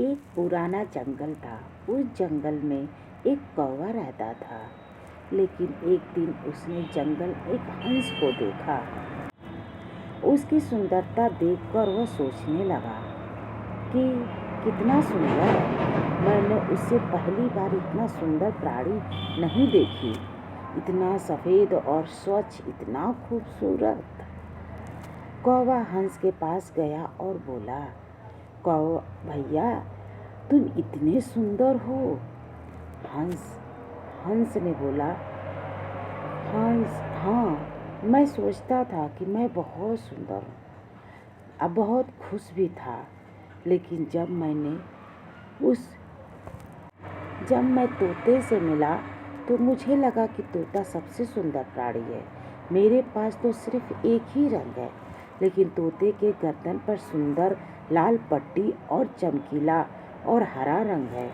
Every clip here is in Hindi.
एक पुराना जंगल था। उस जंगल में एक कौवा रहता था। लेकिन एक दिन उसने जंगल एक हंस को देखा। उसकी सुंदरता देखकर वह सोचने लगा कि कितना सुंदर है। मैंने उससे पहली बार इतना सुंदर प्राणी नहीं देखी। इतना सफ़ेद और स्वच्छ, इतना खूबसूरत। कौवा हंस के पास गया और बोला, कौवा भैया, तुम इतने सुंदर हो। हंस ने बोला, हाँ, मैं सोचता था कि मैं बहुत सुंदर हूँ। अब बहुत खुश भी था। लेकिन जब मैं तोते से मिला तो मुझे लगा कि तोता सबसे सुंदर प्राणी है। मेरे पास तो सिर्फ एक ही रंग है, लेकिन तोते के गर्दन पर सुंदर लाल पट्टी और चमकीला और हरा रंग है।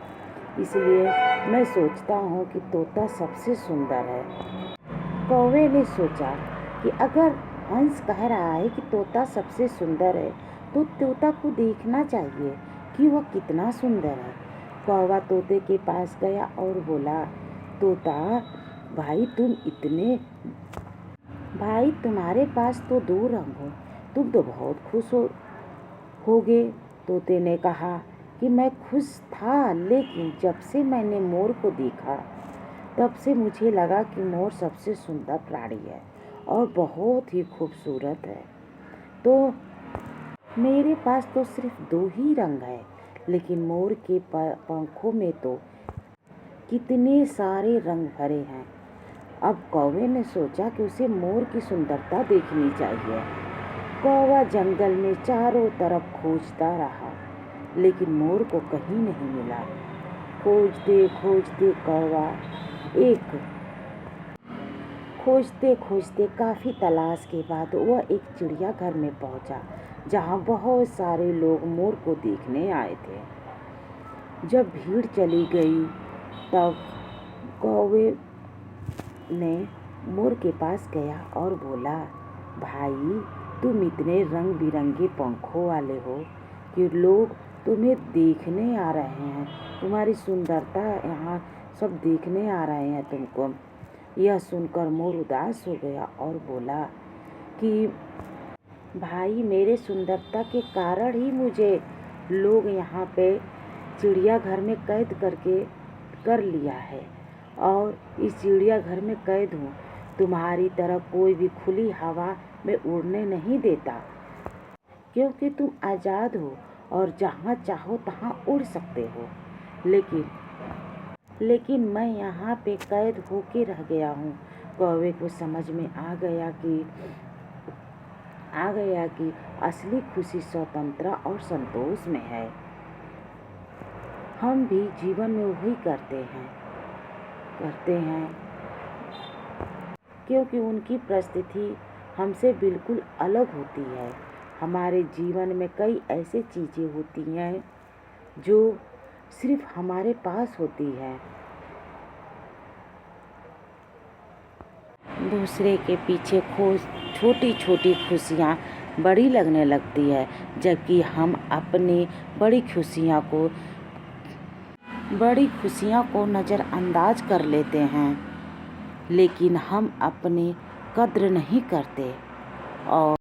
इसलिए मैं सोचता हूँ कि तोता सबसे सुंदर है। कौवे ने सोचा कि अगर हंस कह रहा है कि तोता सबसे सुंदर है, तो तोता को देखना चाहिए कि वह कितना सुंदर है। कौवा तोते के पास गया और बोला, तोता भाई, तुम्हारे पास तो 2 रंग हो, तुम तो बहुत खुश होगे। तोते ने कहा कि मैं खुश था, लेकिन जब से मैंने मोर को देखा तब से मुझे लगा कि मोर सबसे सुंदर प्राणी है और बहुत ही खूबसूरत है। तो मेरे पास तो सिर्फ 2 ही रंग है, लेकिन मोर के पंखों में तो कितने सारे रंग भरे हैं। अब कौवे ने सोचा कि उसे मोर की सुंदरता देखनी चाहिए। कौवा जंगल में चारों तरफ खोजता रहा, लेकिन मोर को कहीं नहीं मिला। खोजते खोजते काफ़ी तलाश के बाद वह एक चिड़ियाघर में पहुंचा, जहां बहुत सारे लोग मोर को देखने आए थे। जब भीड़ चली गई तब कौवे ने मोर के पास गया और बोला, भाई, तुम इतने रंग बिरंगे पंखों वाले हो कि लोग तुम्हें देखने आ रहे हैं। तुम्हारी सुंदरता यहाँ सब देखने आ रहे हैं तुमको। यह सुनकर मोर उदास हो गया और बोला कि भाई, मेरे सुंदरता के कारण ही मुझे लोग यहाँ पे चिड़ियाघर में कैद कर लिया है और इस चिड़ियाघर में कैद हूँ। तुम्हारी तरह कोई भी खुली हवा में उड़ने नहीं देता, क्योंकि तुम आज़ाद हो और जहाँ चाहो तहाँ उड़ सकते हो। लेकिन मैं यहाँ पे कैद होके रह गया हूँ। कौवे को समझ में आ गया कि असली खुशी स्वतंत्रता और संतोष में है। हम भी जीवन में वही करते हैं क्योंकि उनकी परिस्थिति हमसे बिल्कुल अलग होती है। हमारे जीवन में कई ऐसी चीज़ें होती हैं जो सिर्फ हमारे पास होती है। दूसरे के पीछे छोटी छोटी खुशियाँ बड़ी लगने लगती है, जबकि हम अपनी बड़ी खुशियाँ को नज़रअंदाज कर लेते हैं, लेकिन हम अपनी कद्र नहीं करते। और